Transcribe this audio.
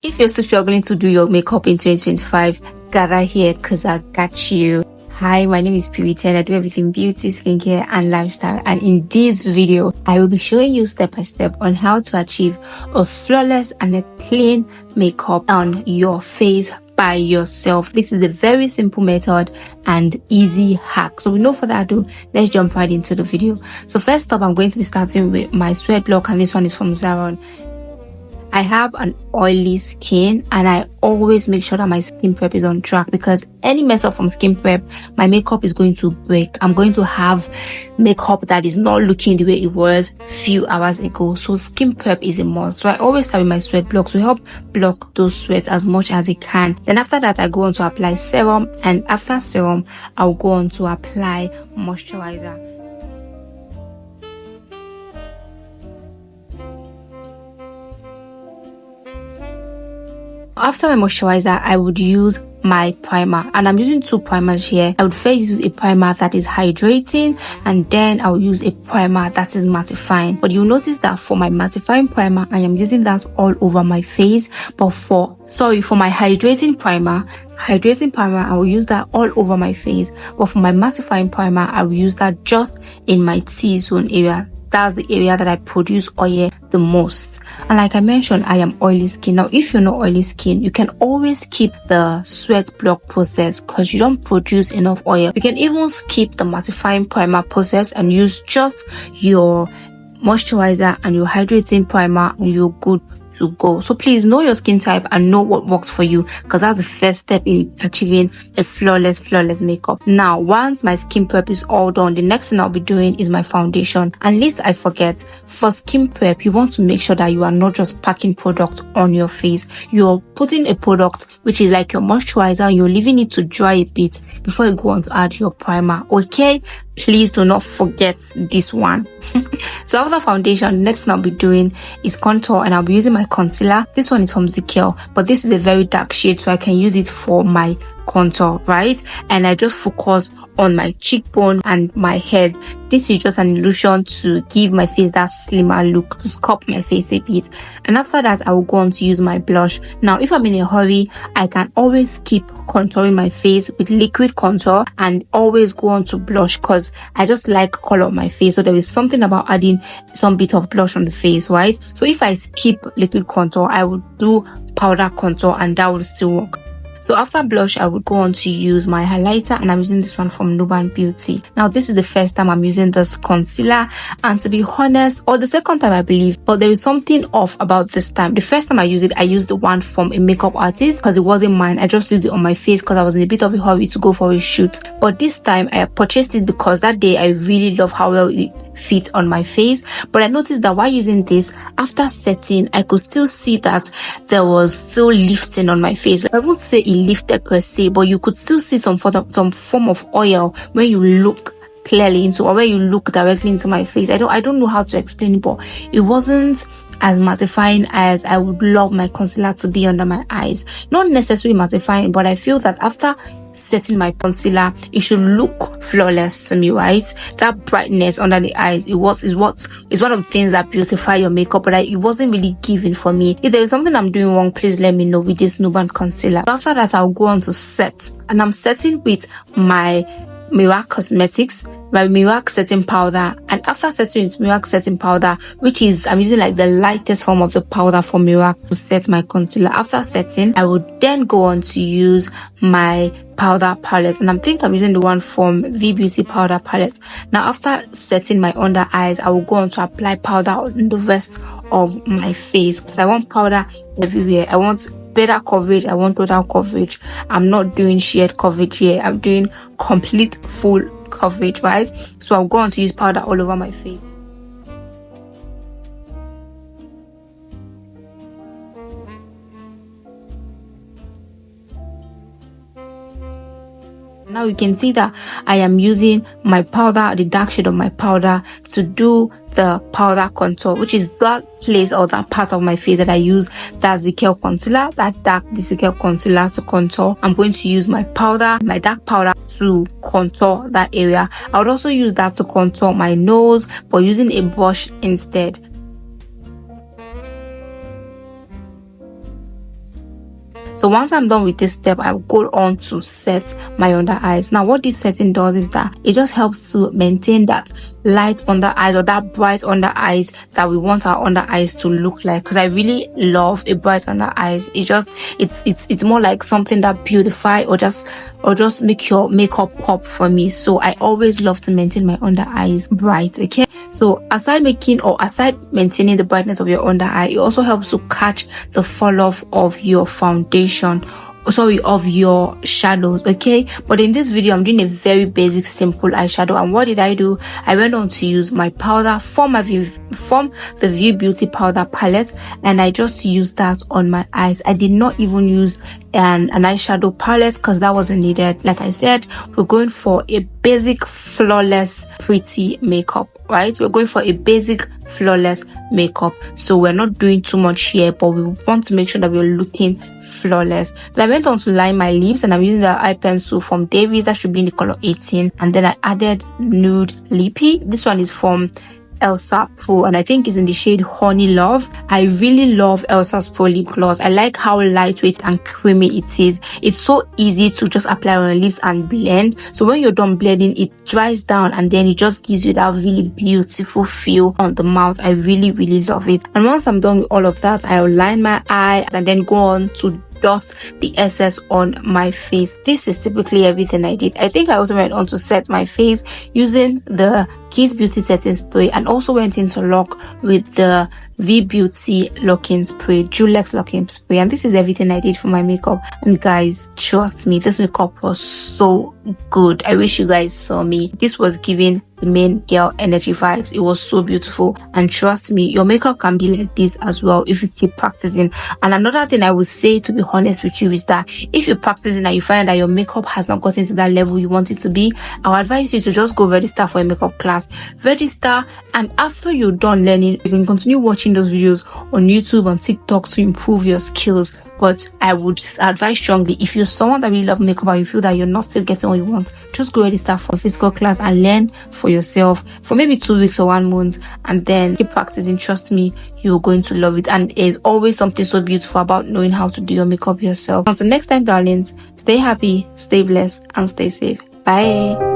If you're still struggling to do your makeup in 2025, gather here because I got you. Hi, my name is Puritymike and I do everything beauty, skincare and lifestyle. And in this video, I will be showing you step by step on how to achieve a flawless and a clean makeup on your face by yourself. This is a very simple method and easy hack. So with no further ado, let's jump right into the video. So first up, I'm going to be starting with my sweat block, and this one is from Zaron. I have an oily skin and I always make sure that my skin prep is on track, because any mess up from skin prep, my makeup is going to break. I'm going to have makeup that is not looking the way it was few hours ago. So skin prep is a must. So I always start with my sweat block to help block those sweats as much as it can. Then after that, I go on to apply serum, and after serum, I'll go on to apply moisturizer. After my moisturizer, I would use my primer, and I'm using two primers here. I would first use a primer that is hydrating, and then I'll use a primer that is mattifying. But you'll notice that for my mattifying primer, I am using that all over my face. But for my hydrating primer, I will use that all over my face. But for my mattifying primer, I will use that just in my T-zone area. That's the area that I produce oil the most. And like I mentioned, I am oily skin. Now, if you're not oily skin, you can always keep the sweat block process because you don't produce enough oil. You can even skip the mattifying primer process and use just your moisturizer and your hydrating primer, and you're good to go. So please know your skin type and know what works for you, because that's the first step in achieving a flawless makeup. Now, once my skin prep is all done, the next thing I'll be doing is my foundation. And lest I forget, for skin prep, you want to make sure that you are not just packing product on your face. You're putting a product which is like your moisturizer, and you're leaving it to dry a bit before you go on to add your primer. Okay, please do not forget this one. So after foundation, the next thing I'll be doing is contour, and I'll be using my concealer. This one is from Zikel, but this is a very dark shade, so I can use it for my contour, right? And I just focus on my cheekbone and my head. This is just an illusion to give my face that slimmer look, to sculpt my face a bit. And after that, I will go on to use my blush. Now, if I'm in a hurry, I can always keep contouring my face with liquid contour and always go on to blush, because I just like color on my face. So there is something about adding some bit of blush on the face, right? So if I skip liquid contour, I would do powder contour, and that would still work. So after blush, I would go on to use my highlighter, and I'm using this one from Nuban Beauty. Now, this is the first time I'm using this concealer, and to be honest, or the second time I believe, but there is something off about this time. The first time I used it, I used the one from a makeup artist because it wasn't mine. I just used it on my face because I was in a bit of a hurry to go for a shoot. But this time I purchased it because that day I really love how well it fit on my face. But I noticed that while using this, after setting, I could still see that there was still lifting on my face. I won't say it lifted per se, but you could still see some form of oil when you look clearly into, or when you look directly into my face. I don't know how to explain it, but it wasn't as mattifying as I would love my concealer to be under my eyes. Not necessarily mattifying, but I feel that after setting my concealer, it should look flawless to me, right? That brightness under the eyes, is one of the things that beautify your makeup, but it wasn't really giving for me. If there is something I'm doing wrong, please let me know with this Nuban concealer. After that, I'll go on to set, and I'm setting with my Mirac Cosmetics, my Mirac setting powder. And after setting with Mirac setting powder, which is, I'm using like the lightest form of the powder from Mirac to set my concealer. After setting, I would then go on to use my powder palette, and I'm using the one from V Beauty powder palette. Now, after setting my under eyes, I will go on to apply powder on the rest of my face, because I want powder everywhere. I want better coverage, I want total coverage. I'm not doing shared coverage here, I'm doing complete full coverage, right? So I'll go on to use powder all over my face. Now you can see that I am using my powder, the dark shade of my powder, to do the powder contour, which is that place or that part of my face that I use that Zikel concealer, that dark Zikel concealer to contour. I'm going to use my powder, my dark powder, to contour that area. I would also use that to contour my nose, but using a brush instead. So once I'm done with this step, I'll go on to set my under eyes. Now what this setting does is that it just helps to maintain that light under eyes, or that bright under eyes that we want our under eyes to look like, because I really love a bright under eyes. It's more like something that beautify or just make your makeup pop for me. So I always love to maintain my under eyes bright. Okay, so aside maintaining the brightness of your under eye, it also helps to catch the fall off of your foundation, of your shadows. Okay, but in this video I'm doing a very basic simple eyeshadow. And what did I do? I went on to use my powder from the View Beauty powder palette, and I just used that on my eyes. I did not even use an eyeshadow palette because that wasn't needed. Like I said, we're going for a basic flawless pretty makeup, right? We're going for a basic flawless makeup, so we're not doing too much here, but we want to make sure that we're looking flawless. Then I went on to line my lips, and I'm using the eye pencil from Davies that should be in the color 18, and then I added nude lippy. This one is from Elsa Pro, and I think it's in the shade Honey Love. I really love Elsa's Pro lip gloss. I like how lightweight and creamy it is. It's so easy to just apply on your lips and blend. So when you're done blending, it dries down and then it just gives you that really beautiful feel on the mouth. I really love it. And once I'm done with all of that, I'll line my eye and then go on to dust the excess on my face. This is typically everything I did. I think I also went on to set my face using the Kids Beauty setting spray, and also went into lock with the V Beauty locking spray, Julex locking spray. And this is everything I did for my makeup. And guys, trust me, this makeup was so good. I wish you guys saw me. This was giving the main girl energy vibes. It was so beautiful, and trust me, your makeup can be like this as well if you keep practicing. And another thing I would say, to be honest with you, is that if you're practicing and you find that your makeup has not gotten to that level you want it to be, I would advise you to just go register for a makeup class. Register, and after you're done learning, you can continue watching those videos on YouTube and TikTok to improve your skills. But I would advise strongly, if you're someone that really loves makeup and you feel that you're not still getting what you want, just go register for a physical class and learn for yourself for maybe 2 weeks or 1 month, and then keep practicing. Trust me, you're going to love it. And there's always something so beautiful about knowing how to do your makeup yourself. Until next time, darlings, stay happy, stay blessed, and stay safe. Bye.